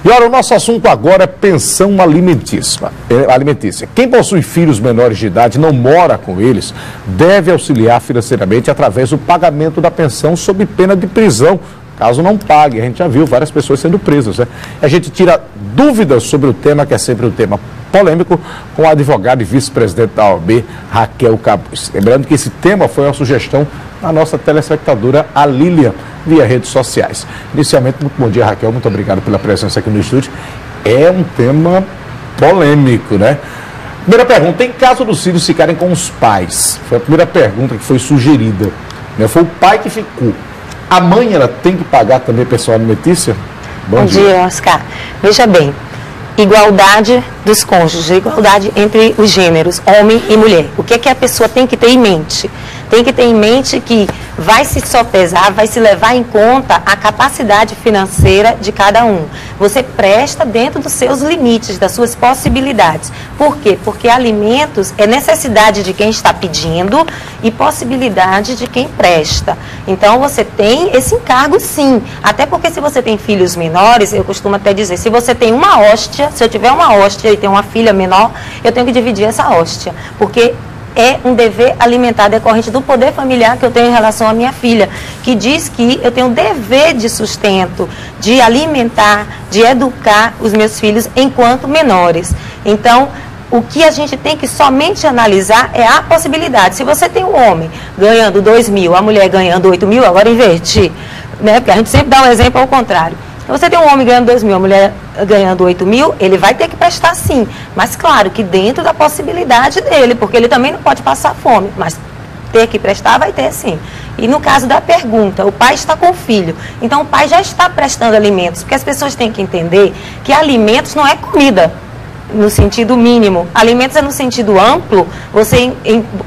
E olha, o nosso assunto agora é pensão alimentícia. Quem possui filhos menores de idade e não mora com eles, deve auxiliar financeiramente através do pagamento da pensão sob pena de prisão, caso não pague. A gente já viu várias pessoas sendo presas, né? A gente tira dúvidas sobre o tema, que é sempre um tema polêmico, com a advogada e vice-presidente da OAB, Raquel Cabuz. Lembrando que esse tema foi uma sugestão da nossa telespectadora, a Lilian, via redes sociais. Inicialmente, muito bom dia, Raquel, muito obrigado pela presença aqui no estúdio. É um tema polêmico, né? Primeira pergunta, em caso dos filhos ficarem com os pais? Foi a primeira pergunta que foi sugerida, né? Foi o pai que ficou. A mãe, ela tem que pagar também pensão alimentícia? Bom dia, Oscar. Veja bem, igualdade dos cônjuges, igualdade entre os gêneros, homem e mulher. O que é que a pessoa tem que ter em mente? Tem que ter em mente que vai se sopesar, vai se levar em conta a capacidade financeira de cada um. Você presta dentro dos seus limites, das suas possibilidades. Por quê? Porque alimentos é necessidade de quem está pedindo e possibilidade de quem presta. Então, você tem esse encargo, sim. Até porque se você tem filhos menores, eu costumo até dizer, se você tem uma hóstia, se eu tiver uma hóstia e tenho uma filha menor, eu tenho que dividir essa hóstia. Porque é um dever alimentar decorrente do poder familiar que eu tenho em relação à minha filha, que diz que eu tenho dever de sustento, de alimentar, de educar os meus filhos enquanto menores. Então, o que a gente tem que somente analisar é a possibilidade. Se você tem um homem ganhando 2 mil, a mulher ganhando 8 mil, agora invertir, né? Porque a gente sempre dá um exemplo ao contrário. Se você tem um homem ganhando 2 mil, a mulher ganhando 8 mil, ele vai ter que prestar sim. Mas claro que dentro da possibilidade dele, porque ele também não pode passar fome. Mas ter que prestar, vai ter sim. E no caso da pergunta, o pai está com o filho. Então o pai já está prestando alimentos. Porque as pessoas têm que entender que alimentos não é comida no sentido mínimo. Alimentos é no sentido amplo, você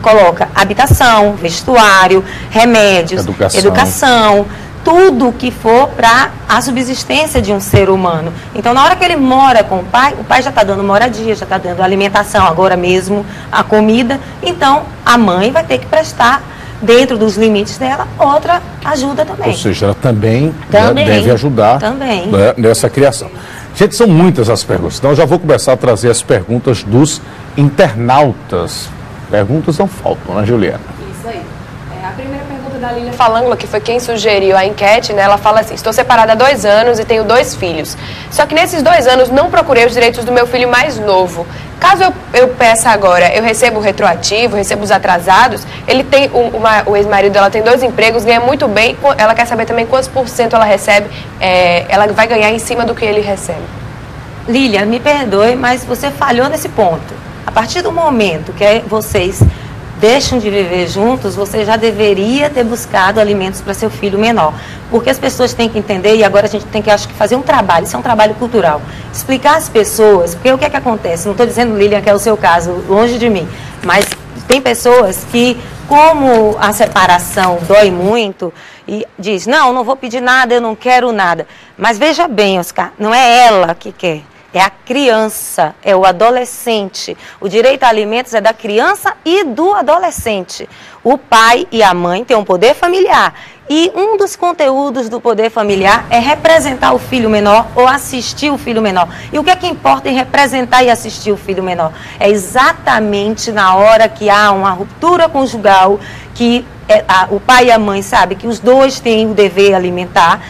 coloca habitação, vestuário, remédios, educação tudo que for para a subsistência de um ser humano. Então, na hora que ele mora com o pai já está dando moradia, já está dando alimentação, agora mesmo a comida. Então, a mãe vai ter que prestar, dentro dos limites dela, outra ajuda também. Ou seja, ela também deve ajudar nessa criação. Gente, são muitas as perguntas. Então, eu já vou começar a trazer as perguntas dos internautas. Perguntas não faltam, né, Juliana? Isso aí. A primeira pergunta da Lilian Falangla, que foi quem sugeriu a enquete, né? Ela fala assim: estou separada há 2 anos e tenho 2 filhos. Só que nesses 2 anos não procurei os direitos do meu filho mais novo. Caso eu peça agora, eu recebo o retroativo, recebo os atrasados. Ele tem o ex-marido dela tem 2 empregos, ganha muito bem. Ela quer saber também quantos % ela recebe. Ela vai ganhar em cima do que ele recebe. Lilian, me perdoe, mas você falhou nesse ponto. A partir do momento que vocês deixam de viver juntos, você já deveria ter buscado alimentos para seu filho menor. Porque as pessoas têm que entender, e agora a gente tem que, acho que, fazer um trabalho, isso é um trabalho cultural. Explicar às pessoas, porque o que é que acontece? Não estou dizendo, Lilian, que é o seu caso, longe de mim, mas tem pessoas que, como a separação dói muito, e diz, não vou pedir nada, eu não quero nada. Mas veja bem, Oscar, não é ela que quer. É a criança, é o adolescente. O direito a alimentos é da criança e do adolescente. O pai e a mãe têm um poder familiar. E um dos conteúdos do poder familiar é representar o filho menor ou assistir o filho menor. E o que é que importa em representar e assistir o filho menor? É exatamente na hora que há uma ruptura conjugal, que o pai e a mãe sabem que os dois têm o dever alimentar.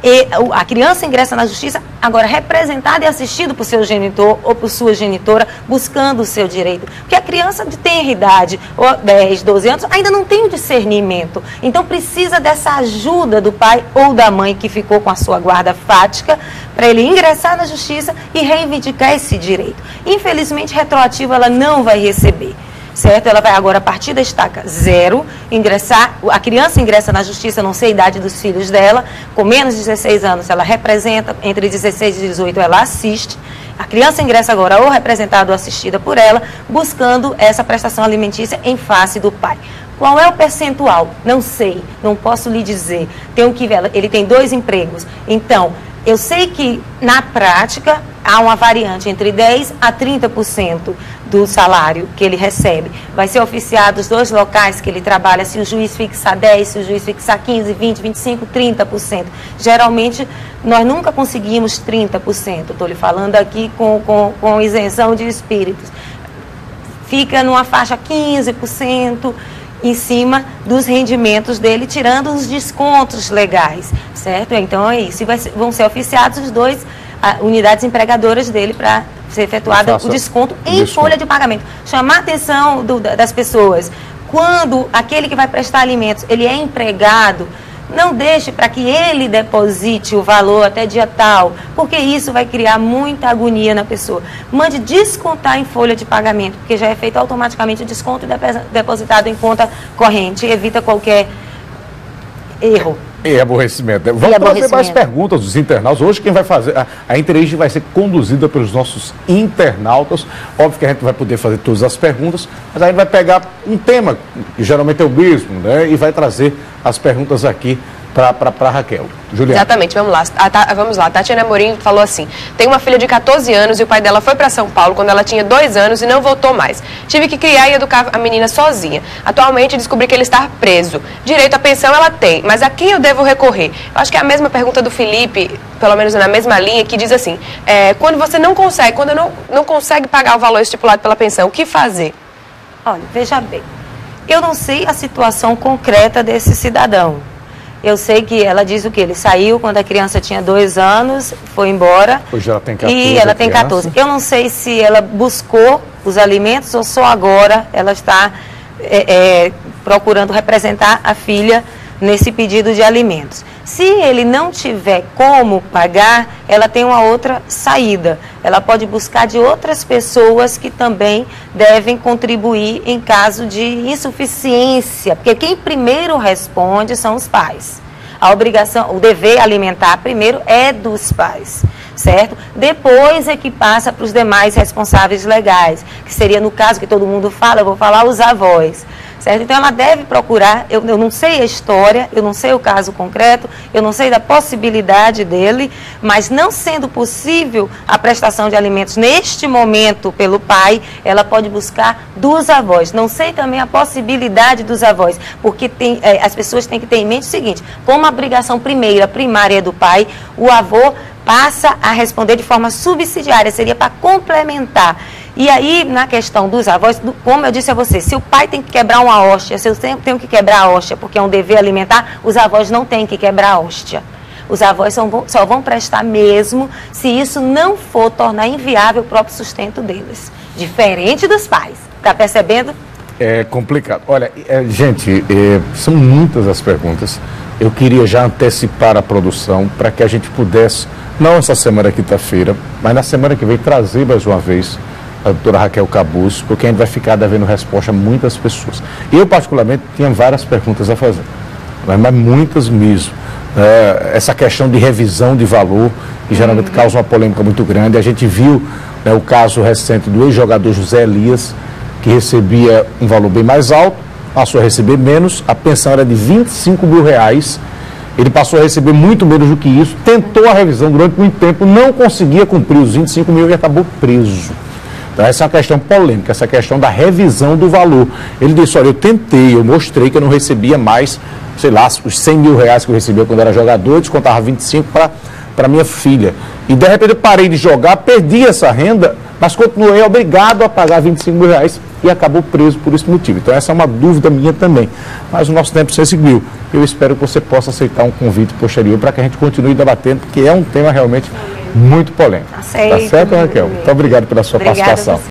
E a criança ingressa na justiça, agora representada e assistida por seu genitor ou por sua genitora, buscando o seu direito. Porque a criança de tenra idade, ou 10, 12 anos, ainda não tem o discernimento. Então precisa dessa ajuda do pai ou da mãe que ficou com a sua guarda fática, para ele ingressar na justiça e reivindicar esse direito. Infelizmente, retroativo ela não vai receber. Certo? Ela vai agora, a partir da estaca 0, ingressar, a criança ingressa na justiça, não sei a idade dos filhos dela, com menos de 16 anos ela representa, entre 16 e 18 ela assiste, a criança ingressa agora ou representada ou assistida por ela, buscando essa prestação alimentícia em face do pai. Qual é o percentual? Não sei, não posso lhe dizer. Tenho que ver, ele tem 2 empregos, então eu sei que, na prática, há uma variante entre 10% a 30% do salário que ele recebe. Vai ser oficiado os 2 locais que ele trabalha, se o juiz fixar 10%, se o juiz fixar 15%, 20%, 25%, 30%. Geralmente, nós nunca conseguimos 30%, estou lhe falando aqui com isenção de espíritos. Fica numa faixa 15%, em cima dos rendimentos dele, tirando os descontos legais, certo? Então é isso. E vão ser oficiados os 2 unidades empregadoras dele para ser efetuado o desconto em folha de pagamento. Chamar a atenção das pessoas. Quando aquele que vai prestar alimentos, ele é empregado, não deixe para que ele deposite o valor até dia tal, porque isso vai criar muita agonia na pessoa. Mande descontar em folha de pagamento, porque já é feito automaticamente o desconto e depositado em conta corrente, e evita qualquer erro. E aborrecimento. Vamos trazer mais perguntas dos internautas. Hoje quem vai fazer, a entrevista vai ser conduzida pelos nossos internautas. Óbvio que a gente vai poder fazer todas as perguntas, mas a gente vai pegar um tema, que geralmente é o mesmo, né? E vai trazer as perguntas aqui para Raquel. Juliana. Exatamente, vamos lá. A Tatiana Amorim falou assim: tem uma filha de 14 anos e o pai dela foi para São Paulo quando ela tinha 2 anos e não voltou mais. Tive que criar e educar a menina sozinha. Atualmente descobri que ele está preso. Direito à pensão ela tem, mas a quem eu devo recorrer? Eu acho que é a mesma pergunta do Felipe, pelo menos na mesma linha, que diz assim: quando você não consegue, quando não consegue pagar o valor estipulado pela pensão, o que fazer? Olha, veja bem, eu não sei a situação concreta desse cidadão. Eu sei que ela diz o que? Ele saiu quando a criança tinha 2 anos, foi embora. Hoje ela tem 14. E ela tem 14. Eu não sei se ela buscou os alimentos ou só agora ela está procurando representar a filha nesse pedido de alimentos. Se ele não tiver como pagar, ela tem uma outra saída. Ela pode buscar de outras pessoas que também devem contribuir em caso de insuficiência, porque quem primeiro responde são os pais. A obrigação, o dever alimentar primeiro é dos pais, certo? Depois é que passa para os demais responsáveis legais, que seria, no caso que todo mundo fala, eu vou falar os avós. Certo? Então ela deve procurar, eu não sei a história, eu não sei o caso concreto, eu não sei da possibilidade dele, mas não sendo possível a prestação de alimentos neste momento pelo pai, ela pode buscar dos avós. Não sei também a possibilidade dos avós, porque as pessoas têm que ter em mente o seguinte: como a obrigação primária é do pai, o avô passa a responder de forma subsidiária, seria para complementar. E aí, na questão dos avós, como eu disse a você, se o pai tem que quebrar uma hóstia, se eu tenho que quebrar a hóstia porque é um dever alimentar, os avós não têm que quebrar a hóstia. Os avós só vão prestar mesmo se isso não for tornar inviável o próprio sustento deles. Diferente dos pais. Está percebendo? É complicado. Olha, gente, são muitas as perguntas. Eu queria já antecipar a produção para que a gente pudesse, não essa semana, quinta-feira, mas na semana que vem, trazer mais uma vez a doutora Raquel Cabuso, porque a gente vai ficar devendo resposta a muitas pessoas. Eu, particularmente, tinha várias perguntas a fazer, mas muitas mesmo. Essa questão de revisão de valor, que geralmente causa uma polêmica muito grande. A gente viu, né, o caso recente do ex-jogador José Elias, que recebia um valor bem mais alto, passou a receber menos, a pensão era de R$25 mil, ele passou a receber muito menos do que isso, tentou a revisão durante muito tempo, não conseguia cumprir os R$25 mil e acabou preso. Então, essa é uma questão polêmica, essa questão da revisão do valor. Ele disse: olha, eu tentei, eu mostrei que eu não recebia mais, sei lá, os R$100 mil que eu recebia quando era jogador, eu descontava 25 para minha filha. E de repente eu parei de jogar, perdi essa renda, mas continuei obrigado a pagar R$25 mil e acabou preso por esse motivo. Então essa é uma dúvida minha também. Mas o nosso tempo se seguiu. Eu espero que você possa aceitar um convite posterior para que a gente continue debatendo, porque é um tema realmente muito polêmico. Aceito. Tá certo, Raquel? Muito obrigado pela sua participação.